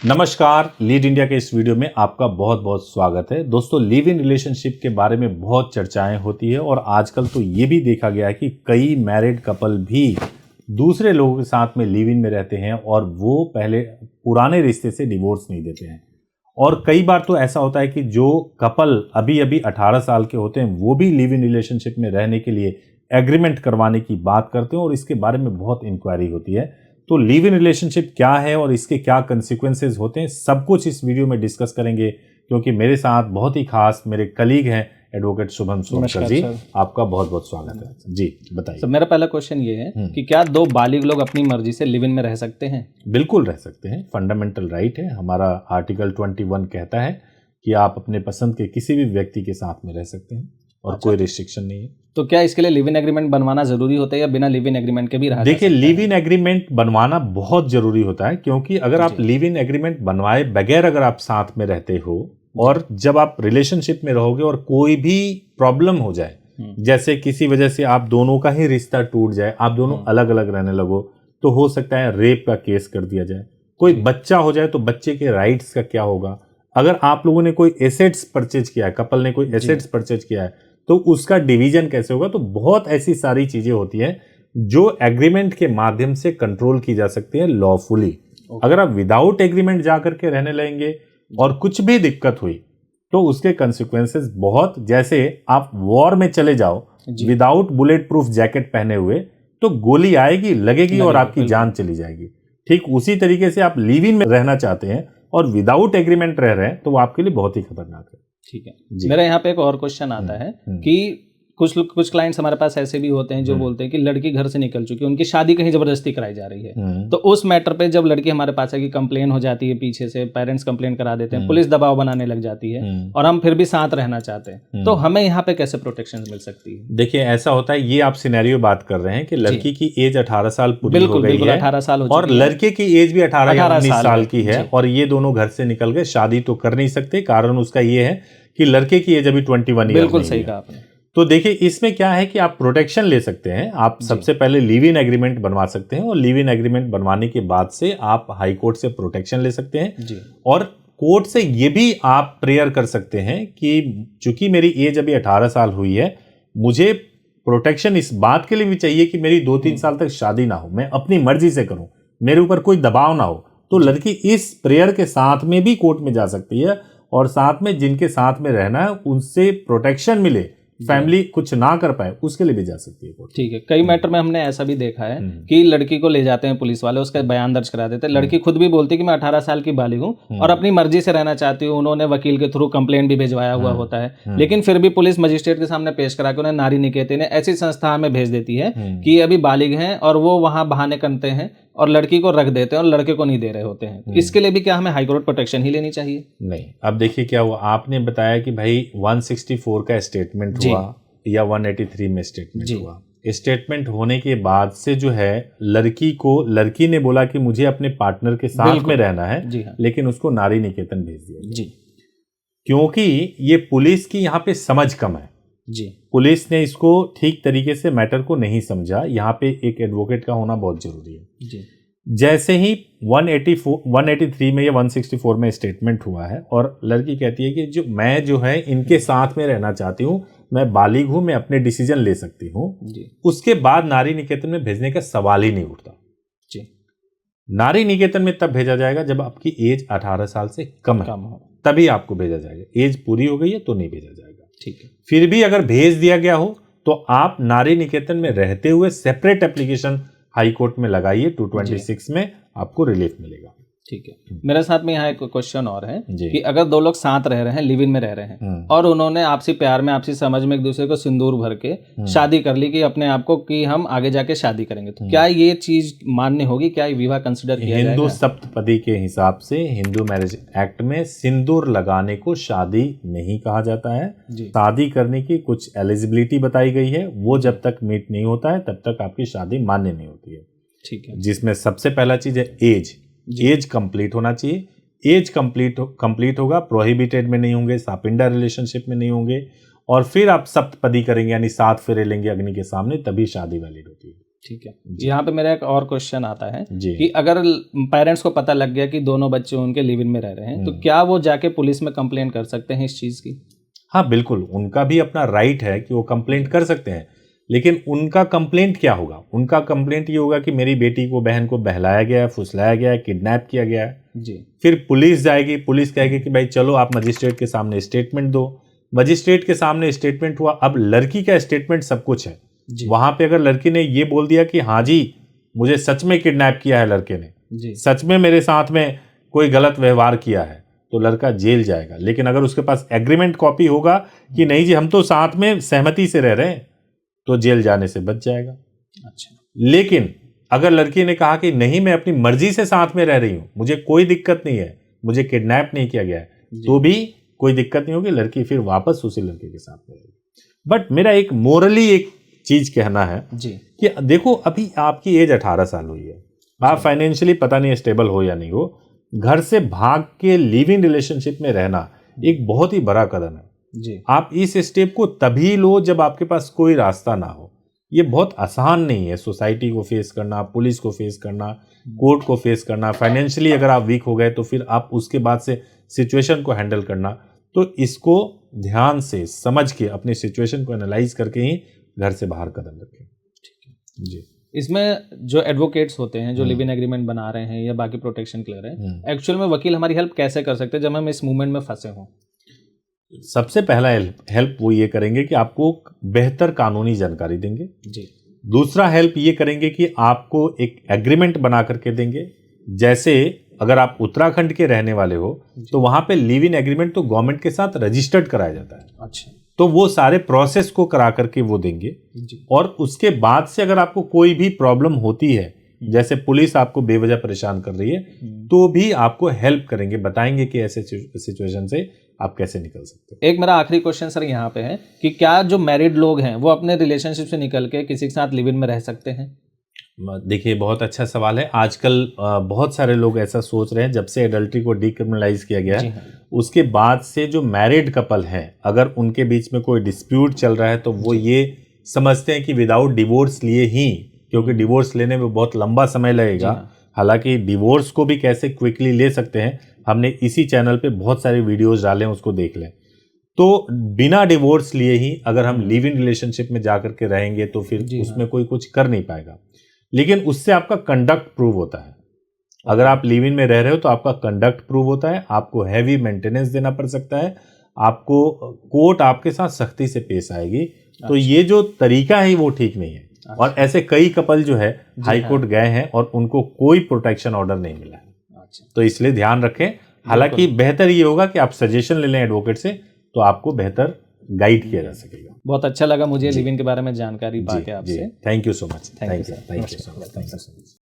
नमस्कार, lead India के इस वीडियो में आपका बहुत बहुत स्वागत है। दोस्तों, लिव इन रिलेशनशिप के बारे में बहुत चर्चाएं होती है और आजकल तो ये भी देखा गया है कि कई मैरिड कपल भी दूसरे लोगों के साथ में लिव इन में रहते हैं और वो पहले पुराने रिश्ते से डिवोर्स नहीं देते हैं। और कई बार तो ऐसा होता है कि जो कपल अभी अभी 18 साल के होते हैं वो भी लिव इन रिलेशनशिप में रहने के लिए एग्रीमेंट करवाने की बात करते हैं और इसके बारे में बहुत इंक्वायरी होती है। तो लिव इन रिलेशनशिप क्या है और इसके क्या कंसिक्वेंसेस होते हैं, सब कुछ इस वीडियो में डिस्कस करेंगे, क्योंकि मेरे साथ बहुत ही खास मेरे कलीग हैं एडवोकेट शुभम सोनकर जी। आपका बहुत बहुत स्वागत है जी, बताइए। तो मेरा पहला क्वेश्चन ये है कि क्या दो बालिग लोग अपनी मर्जी से लिव इन में रह सकते हैं? बिल्कुल रह सकते हैं, फंडामेंटल राइट है। हमारा आर्टिकल 21 कहता है कि आप अपने पसंद के किसी भी व्यक्ति के साथ में रह सकते हैं और कोई रिस्ट्रिक्शन नहीं है। तो क्या इसके लिए लिव इन एग्रीमेंट बनवाना जरूरी होता है या बिना लिव इन एग्रीमेंट के भी रहा? देखिए, लिव इन एग्रीमेंट बनवाना बहुत जरूरी होता है, क्योंकि अगर आप लिव इन एग्रीमेंट बनवाए बगैर अगर आप साथ में रहते हो और जब आप रिलेशनशिप में रहोगे और कोई भी प्रॉब्लम हो जाए, जैसे किसी वजह से आप दोनों का ही रिश्ता टूट जाए, आप दोनों अलग अलग रहने लगो, तो हो सकता है रेप का केस कर दिया जाए। कोई बच्चा हो जाए तो बच्चे के राइट्स का क्या होगा। अगर आप लोगों ने कोई एसेट्स परचेज किया है, कपल ने कोई एसेट्स परचेज किया है, तो उसका डिवीजन कैसे होगा। तो बहुत ऐसी सारी चीजें होती हैं जो एग्रीमेंट के माध्यम से कंट्रोल की जा सकती है लॉफुली। अगर आप विदाउट एग्रीमेंट जाकर के रहने लगेंगे और कुछ भी दिक्कत हुई तो उसके कंसिक्वेंसेस बहुत, जैसे आप वॉर में चले जाओ विदाउट बुलेट प्रूफ जैकेट पहने हुए तो गोली आएगी, लगेगी और आपकी जान चली जाएगी। ठीक उसी तरीके से आप लिव इन में रहना चाहते हैं और विदाउट एग्रीमेंट रह रहे हैं तो वो आपके लिए बहुत ही खतरनाक है। ठीक है, मेरा यहाँ पे एक और क्वेश्चन आता है कि कुछ क्लाइंट्स हमारे पास ऐसे भी होते हैं जो बोलते हैं कि लड़की घर से निकल चुकी है, उनकी शादी कहीं जबरदस्ती कराई जा रही है। तो उस मैटर पे जब लड़की हमारे पास है कि कंप्लेन हो जाती है, पीछे से पेरेंट्स कंप्लेन करा देते हैं, पुलिस दबाव बनाने लग जाती है और हम फिर भी साथ रहना चाहते हैं, तो हमें यहाँ पे कैसे प्रोटेक्शन मिल सकती है? देखिए, ऐसा होता है, ये आप सिनेरियो बात कर रहे हैं कि लड़की की एज 18 साल पूरी हो गई है, 18 साल और लड़के की एज भी 18 साल की है और ये दोनों घर से निकल गए, शादी तो कर नहीं सकते। कारण उसका ये है कि लड़के की एज अभी 21 ईयर। बिल्कुल सही कहा आपने। तो देखिए, इसमें क्या है कि आप प्रोटेक्शन ले सकते हैं। आप सबसे पहले लिव इन एग्रीमेंट बनवा सकते हैं और लिव इन एग्रीमेंट बनवाने के बाद से आप हाई कोर्ट से प्रोटेक्शन ले सकते हैं जी। और कोर्ट से ये भी आप प्रेयर कर सकते हैं कि चूंकि मेरी एज अभी 18 साल हुई है, मुझे प्रोटेक्शन इस बात के लिए भी चाहिए कि मेरी 2-3 साल तक शादी ना हो, मैं अपनी मर्जी से करूं, मेरे ऊपर कोई दबाव ना हो। तो लड़की इस प्रेयर के साथ में भी कोर्ट में जा सकती है और साथ में जिनके साथ में रहना है उनसे प्रोटेक्शन मिले, फैमिली कुछ ना कर पाए, उसके लिए भी जा सकती है कोर्ट। ठीक है, कई मैटर में हमने ऐसा भी देखा है कि लड़की को ले जाते हैं पुलिस वाले, उसका बयान दर्ज करा देते हैं, लड़की खुद भी बोलती है कि मैं 18 साल की बालिग हूँ और अपनी मर्जी से रहना चाहती हूँ। उन्होंने वकील के थ्रू कंप्लेंट भी भिजवाया हुआ होता है, लेकिन फिर भी पुलिस मजिस्ट्रेट के सामने पेश करा के उन्हें नारी निकेतन ऐसी संस्था में भेज देती है कि अभी बालिग हैं और वो वहां बहाने करते हैं और लड़की को रख देते हैं और लड़के को नहीं दे रहे होते हैं। इसके लिए भी क्या हमें हाई कोर्ट प्रोटेक्शन ही लेनी चाहिए? नहीं, अब देखिए क्या हुआ, आपने बताया कि भाई 164 का स्टेटमेंट हुआ या 183 में स्टेटमेंट हुआ। स्टेटमेंट होने के बाद से जो है लड़की ने बोला कि मुझे अपने पार्टनर के साथ में रहना है, लेकिन उसको नारी निकेतन भेज दिया जी, क्योंकि ये पुलिस की यहाँ पे समझ कम है जी। पुलिस ने इसको ठीक तरीके से मैटर को नहीं समझा। यहाँ पे एक एडवोकेट का होना बहुत जरूरी है जी। जैसे ही 183 में या 164 में स्टेटमेंट हुआ है और लड़की कहती है कि मैं जो है इनके साथ में रहना चाहती हूँ, मैं बालिग हूं, मैं अपने डिसीजन ले सकती हूँ, उसके बाद नारी निकेतन में भेजने का सवाल ही नहीं उठता जी। नारी निकेतन में तब भेजा जाएगा जब आपकी एज 18 साल से कम हो, तभी आपको भेजा जाएगा। एज पूरी हो गई है तो नहीं भेजा जाएगा। ठीक है, फिर भी अगर भेज दिया गया हो तो आप नारी निकेतन में रहते हुए सेपरेट एप्लीकेशन हाई कोर्ट में लगाइए, 226 में आपको रिलीफ मिलेगा। ठीक है, मेरे साथ में यहाँ एक क्वेश्चन और है कि अगर दो लोग साथ रह रहे हैं, लिव इन में रह रहे हैं और उन्होंने आपसी प्यार में, आपसी समझ में एक दूसरे को सिंदूर भर के शादी कर ली कि अपने आप को कि हम आगे जाके शादी करेंगे, तो क्या ये चीज मान्य होगी? क्या ये विवाह कंसिडर किया जाएगा? हिंदू सप्तपदी के हिसाब से हिंदू मैरिज एक्ट में सिंदूर लगाने को शादी नहीं कहा जाता है। शादी करने की कुछ एलिजिबिलिटी बताई गई है, वो जब तक मीट नहीं होता है तब तक आपकी शादी मान्य नहीं होती है। ठीक है, जिसमें सबसे पहला चीज है एज कंप्लीट होना चाहिए। एज कंप्लीट होगा, प्रोहिबिटेड में नहीं होंगे, सापिंडा रिलेशनशिप में नहीं होंगे, और फिर आप सप्तपदी करेंगे यानी 7 फेरे लेंगे अग्नि के सामने, तभी शादी वैलिड होती है। ठीक है। यहाँ पे मेरा एक और क्वेश्चन आता है जी। कि अगर पेरेंट्स को पता लग गया कि दोनों बच्चे उनके लिव इन में रह रहे हैं, तो क्या वो जाके पुलिस में कंप्लेन कर सकते हैं इस चीज की? हाँ बिल्कुल, उनका भी अपना राइट है कि वो कंप्लेंट कर सकते हैं, लेकिन उनका कंप्लेंट क्या होगा? उनका कंप्लेंट ये होगा कि मेरी बेटी को, बहन को बहलाया गया है, फुसलाया गया है, किडनैप किया गया है। जी। फिर पुलिस जाएगी, पुलिस कहेगी कि भाई चलो आप मजिस्ट्रेट के सामने स्टेटमेंट दो। मजिस्ट्रेट के सामने स्टेटमेंट हुआ, अब लड़की का स्टेटमेंट सब कुछ है। वहां पे अगर लड़की ने ये बोल दिया कि हाँ जी मुझे सच में किडनैप किया है लड़के ने, जी, सच में मेरे साथ में कोई गलत व्यवहार किया है, तो लड़का जेल जाएगा। लेकिन अगर उसके पास एग्रीमेंट कॉपी होगा कि नहीं जी हम तो साथ में सहमति से रह रहे हैं, तो जेल जाने से बच जाएगा। अच्छा। लेकिन अगर लड़की ने कहा कि नहीं मैं अपनी मर्जी से साथ में रह रही हूं, मुझे कोई दिक्कत नहीं है, मुझे किडनैप नहीं किया गया है, तो भी कोई दिक्कत नहीं होगी, लड़की फिर वापस उसी लड़के के साथ में रहेगी। बट मेरा एक मोरली एक चीज कहना है जी कि देखो अभी आपकी एज 18 साल हुई है, आप फाइनेंशियली पता नहीं स्टेबल हो या नहीं हो, घर से भाग के लिव इन रिलेशनशिप में रहना एक बहुत ही बड़ा कदम है जी। आप इस स्टेप को तभी लो जब आपके पास कोई रास्ता ना हो। ये बहुत आसान नहीं है, सोसाइटी को फेस करना, पुलिस को फेस करना, कोर्ट को फेस करना, फाइनेंशियली अगर आप वीक हो गए तो फिर आप उसके बाद से सिचुएशन को हैंडल करना। तो इसको ध्यान से समझ के अपनी सिचुएशन को एनालाइज करके ही घर से बाहर कदम रखें। ठीक है जी। इसमें जो एडवोकेट्स होते हैं जो लिव इन एग्रीमेंट बना रहे हैं या बाकी प्रोटेक्शन के लिए रहे हैं, एक्चुअल में वकील हमारी हेल्प कैसे कर सकते हैं जब हम इस मूवमेंट में फंसे हों? सबसे पहला हेल्प वो ये करेंगे कि आपको बेहतर कानूनी जानकारी देंगे जी। दूसरा हेल्प ये करेंगे कि आपको एक एग्रीमेंट बना करके देंगे। जैसे अगर आप उत्तराखंड के रहने वाले हो तो वहां पे लिव इन एग्रीमेंट तो गवर्नमेंट के साथ रजिस्टर्ड कराया जाता है। अच्छा। तो वो सारे प्रोसेस को करा करके वो देंगे जी। और उसके बाद से अगर आपको कोई भी प्रॉब्लम होती है, जैसे पुलिस आपको बेवजह परेशान कर रही है, तो भी आपको हेल्प करेंगे, बताएंगे कि ऐसे सिचुएशन से आप कैसे निकल सकते हो। एक मेरा आखिरी क्वेश्चन सर यहाँ पे है कि क्या जो मैरिड लोग हैं वो अपने रिलेशनशिप से निकल के किसी के साथ लिव इन में रह सकते हैं? देखिए बहुत अच्छा सवाल है। आजकल बहुत सारे लोग ऐसा सोच रहे हैं, जब से एडल्ट्री को डीक्रिमिनलाइज किया गया है उसके बाद से जो मैरिड कपल हैं अगर उनके बीच में कोई डिस्प्यूट चल रहा है तो वो ये समझते हैं कि विदाउट डिवोर्स लिए ही, क्योंकि डिवोर्स लेने में बहुत लंबा समय लगेगा। हालांकि डिवोर्स को भी कैसे क्विकली ले सकते हैं हमने इसी चैनल पे बहुत सारे वीडियोस डाले हैं, उसको देख लें। तो बिना डिवोर्स लिए ही अगर हम लिव इन रिलेशनशिप में जाकर के रहेंगे तो फिर उसमें कोई कुछ कर नहीं पाएगा, लेकिन उससे आपका कंडक्ट प्रूव होता है। अगर आप लिव इन में रह रहे हो तो आपका कंडक्ट प्रूव होता है, आपको हैवी मेंटेनेंस देना पड़ सकता है, आपको कोर्ट आपके साथ सख्ती से पेश आएगी। तो ये जो तरीका है वो ठीक नहीं है। और ऐसे कई कपल जो है हाई कोर्ट गए हैं और उनको कोई प्रोटेक्शन ऑर्डर नहीं मिला है। तो इसलिए ध्यान रखें। हालांकि बेहतर ये होगा कि आप सजेशन ले लें एडवोकेट से, तो आपको बेहतर गाइड किया जा सकेगा। बहुत अच्छा लगा मुझे लिव इन के बारे में जानकारी पाके आपसे। Thank you so much. Thank you so much.